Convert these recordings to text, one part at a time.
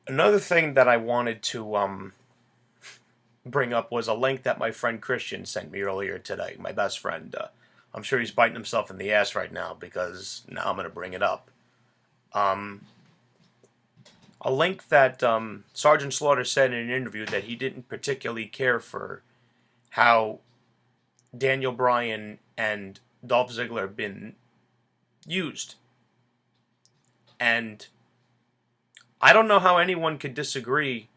Another thing that I wanted to bring up was a link that my friend Christian sent me earlier today. My best friend. I'm sure he's biting himself in the ass right now because now I'm going to bring it up. Um, a link that Sergeant Slaughter said in an interview that he didn't particularly care for how Daniel Bryan and Dolph Ziggler have been used. And I don't know how anyone could disagree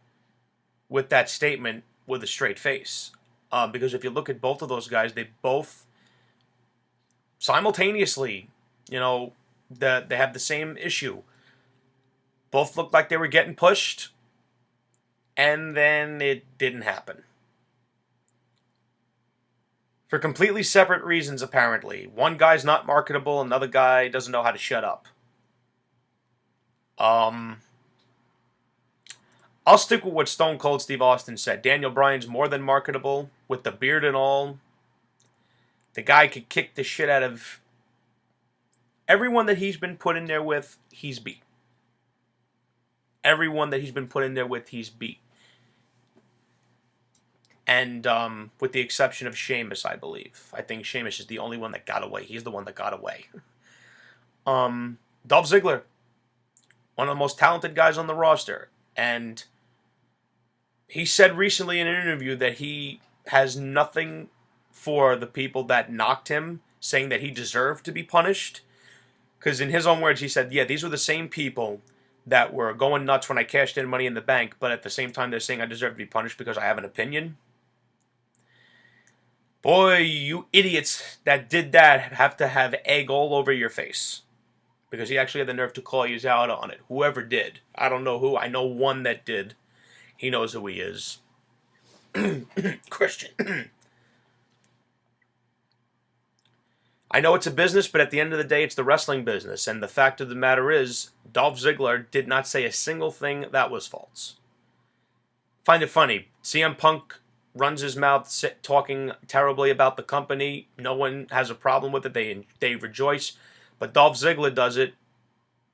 with that statement with a straight face. Because if you look at both of those guys, they both simultaneously, they have the same issue. Both looked like they were getting pushed, and then it didn't happen. For completely separate reasons, apparently. One guy's not marketable, another guy doesn't know how to shut up. I'll stick with what Stone Cold Steve Austin said. Daniel Bryan's more than marketable, with the beard and all. The guy could kick the shit out of everyone that he's been put in there with, he's beat. Everyone that he's been put in there with, he's beat. And with the exception of Sheamus, I believe. I think Sheamus is the only one that got away. He's the one that got away. Dolph Ziggler, one of the most talented guys on the roster. And he said recently in an interview that he has nothing for the people that knocked him, saying that he deserved to be punished. Because in his own words, he said, yeah, these were the same people that were going nuts when I cashed in Money in the Bank, but at the same time they're saying I deserve to be punished because I have an opinion. Boy, you idiots that did that have to have egg all over your face. Because he actually had the nerve to call you out on it. Whoever did. I don't know who. I know one that did. He knows who he is. Christian. I know it's a business, but at the end of the day, it's the wrestling business. And the fact of the matter is, Dolph Ziggler did not say a single thing that was false. Find it funny. CM Punk runs his mouth talking terribly about the company. No one has a problem with it. They rejoice. But Dolph Ziggler does it.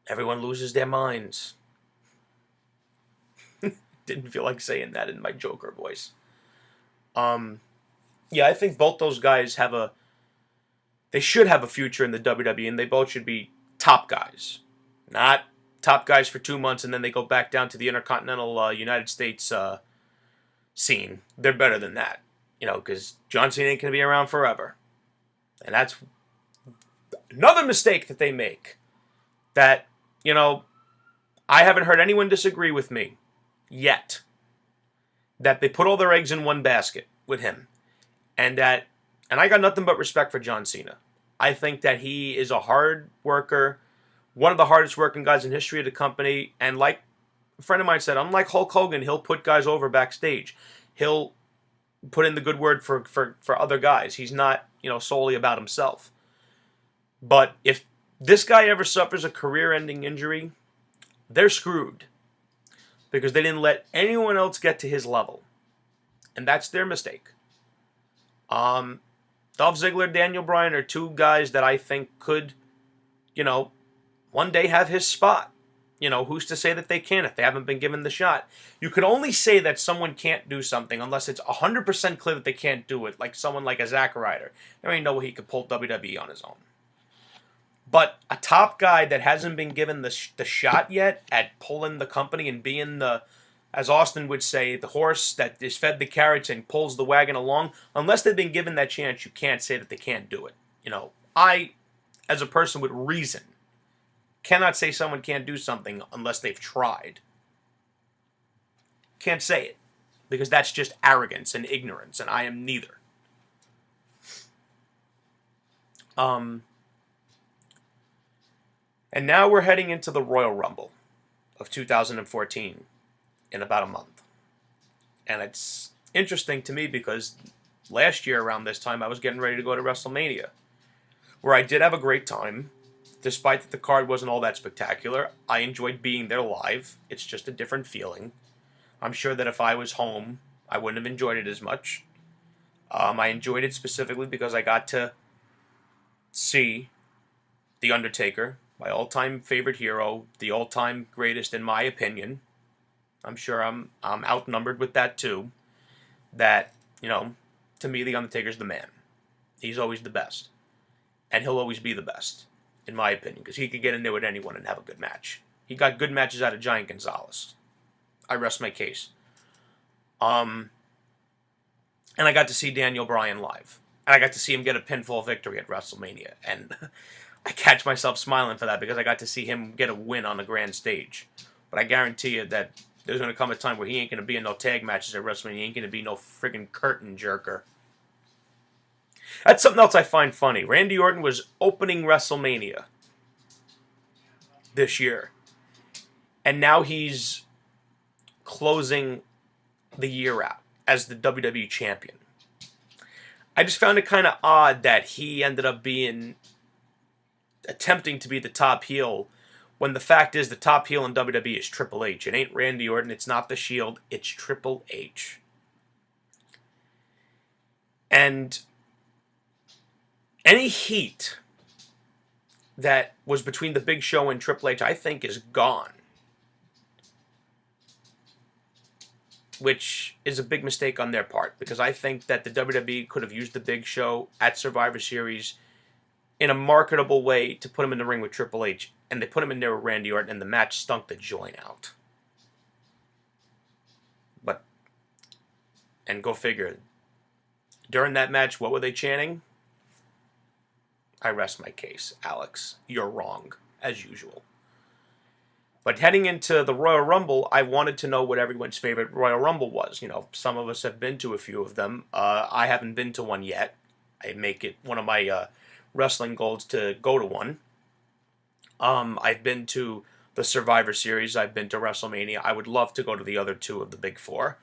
Everyone loses their minds. Didn't feel like saying that in my Joker voice. Yeah, I think both those guys they should have a future in the WWE, and they both should be top guys. Not top guys for 2 months and then they go back down to the Intercontinental United States scene. They're better than that. Because John Cena ain't going to be around forever. And that's another mistake that they make. That, I haven't heard anyone disagree with me yet. That they put all their eggs in one basket with him. And I got nothing but respect for John Cena. I think that he is a hard worker, one of the hardest working guys in history of the company. And like a friend of mine said, unlike Hulk Hogan, he'll put guys over backstage. He'll put in the good word for other guys. He's not, solely about himself. But if this guy ever suffers a career-ending injury, they're screwed. Because they didn't let anyone else get to his level. And that's their mistake. Dolph Ziggler, Daniel Bryan are two guys that I think could, one day have his spot. Who's to say that they can't if they haven't been given the shot? You could only say that someone can't do something unless it's 100% clear that they can't do it, like someone like a Zack Ryder. There ain't no way he could pull WWE on his own. But a top guy that hasn't been given the shot yet at pulling the company and being as Austin would say, the horse that is fed the carrots and pulls the wagon along, unless they've been given that chance, you can't say that they can't do it. I, as a person with reason, cannot say someone can't do something unless they've tried. Can't say it. Because that's just arrogance and ignorance, and I am neither. And now we're heading into the Royal Rumble of 2014 in about a month. And it's interesting to me because last year around this time I was getting ready to go to WrestleMania, where I did have a great time. Despite that the card wasn't all that spectacular, I enjoyed being there live. It's just a different feeling. I'm sure that if I was home, I wouldn't have enjoyed it as much. I enjoyed it specifically because I got to see The Undertaker, my all-time favorite hero, the all-time greatest in my opinion. I'm sure I'm outnumbered with that too. That, to me, The Undertaker's the man. He's always the best. And he'll always be the best, in my opinion, because he could get in there with anyone and have a good match. He got good matches out of Giant Gonzalez. I rest my case. And I got to see Daniel Bryan live. And I got to see him get a pinfall victory at WrestleMania. And I catch myself smiling for that because I got to see him get a win on the grand stage. But I guarantee you that there's going to come a time where he ain't going to be in no tag matches at WrestleMania. He ain't going to be no friggin' curtain jerker. That's something else I find funny. Randy Orton was opening WrestleMania this year. And now he's closing the year out as the WWE champion. I just found it kind of odd that he ended up attempting to be the top heel when the fact is the top heel in WWE is Triple H. It ain't Randy Orton. It's not The Shield. It's Triple H. And any heat that was between the Big Show and Triple H, I think, is gone. Which is a big mistake on their part, because I think that the WWE could have used the Big Show at Survivor Series in a marketable way to put him in the ring with Triple H, and they put him in there with Randy Orton, and the match stunk the joint out. And go figure, during that match, what were they chanting? I rest my case, Alex. You're wrong, as usual. But heading into the Royal Rumble, I wanted to know what everyone's favorite Royal Rumble was. Some of us have been to a few of them. I haven't been to one yet. I make it one of my wrestling goals to go to one. I've been to the Survivor Series. I've been to WrestleMania. I would love to go to the other two of the big four.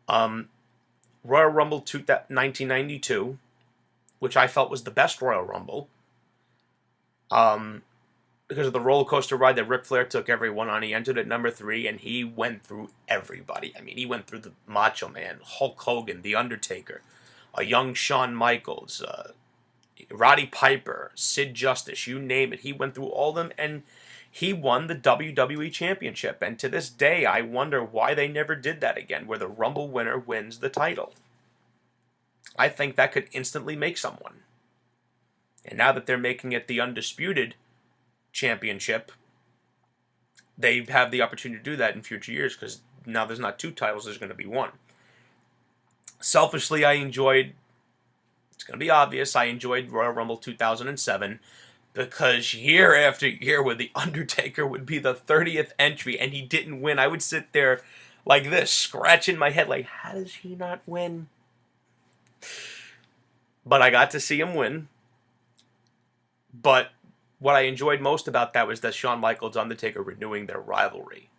Royal Rumble 1992, which I felt was the best Royal Rumble. Because of the roller coaster ride that Ric Flair took everyone on. He entered at number 3, and he went through everybody. I mean, he went through the Macho Man, Hulk Hogan, The Undertaker, a young Shawn Michaels, Roddy Piper, Sid Justice, you name it. He went through all of them, and he won the WWE Championship. And to this day, I wonder why they never did that again, where the Rumble winner wins the title. I think that could instantly make someone. And now that they're making it the Undisputed Championship, they have the opportunity to do that in future years, because now there's not 2 titles, there's going to be 1. Selfishly, it's going to be obvious, I enjoyed Royal Rumble 2007, because year after year where The Undertaker would be the 30th entry and he didn't win, I would sit there like this, scratching my head like, how does he not win? But I got to see him win. But what I enjoyed most about that was that Shawn Michaels and Undertaker renewing their rivalry.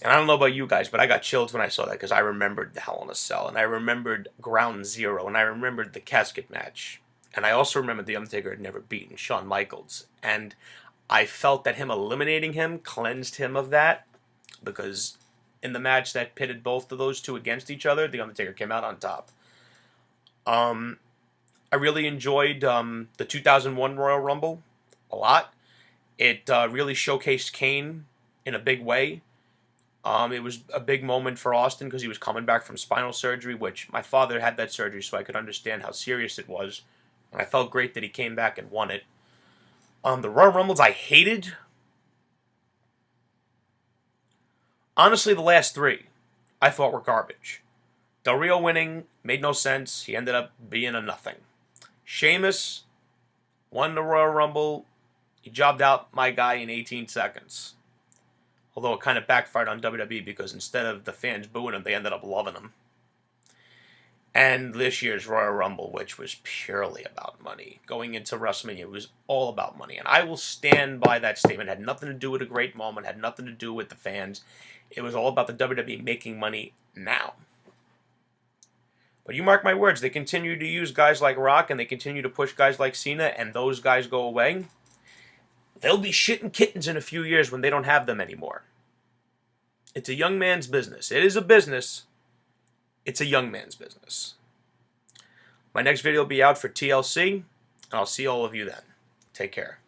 And I don't know about you guys, but I got chills when I saw that, because I remembered the Hell in a Cell, and I remembered Ground Zero, and I remembered the casket match. And I also remembered The Undertaker had never beaten Shawn Michaels. And I felt that him eliminating him cleansed him of that, because in the match that pitted both of those two against each other, The Undertaker came out on top. I really enjoyed the 2001 Royal Rumble a lot. It really showcased Kane in a big way. It was a big moment for Austin because he was coming back from spinal surgery, which my father had that surgery, so I could understand how serious it was. And I felt great that he came back and won it. The Royal Rumbles I hated. Honestly, the last 3 I thought were garbage. Del Rio winning made no sense. He ended up being a nothing. Sheamus won the Royal Rumble. He jobbed out my guy in 18 seconds. Although it kind of backfired on WWE, because instead of the fans booing him, they ended up loving him. And this year's Royal Rumble, which was purely about money. Going into WrestleMania, it was all about money. And I will stand by that statement. It had nothing to do with a great moment. It had nothing to do with the fans. It was all about the WWE making money now. But you mark my words, they continue to use guys like Rock, and they continue to push guys like Cena, and those guys go away. They'll be shitting kittens in a few years when they don't have them anymore. It's a young man's business. It is a business. It's a young man's business. My next video will be out for TLC, and I'll see all of you then. Take care.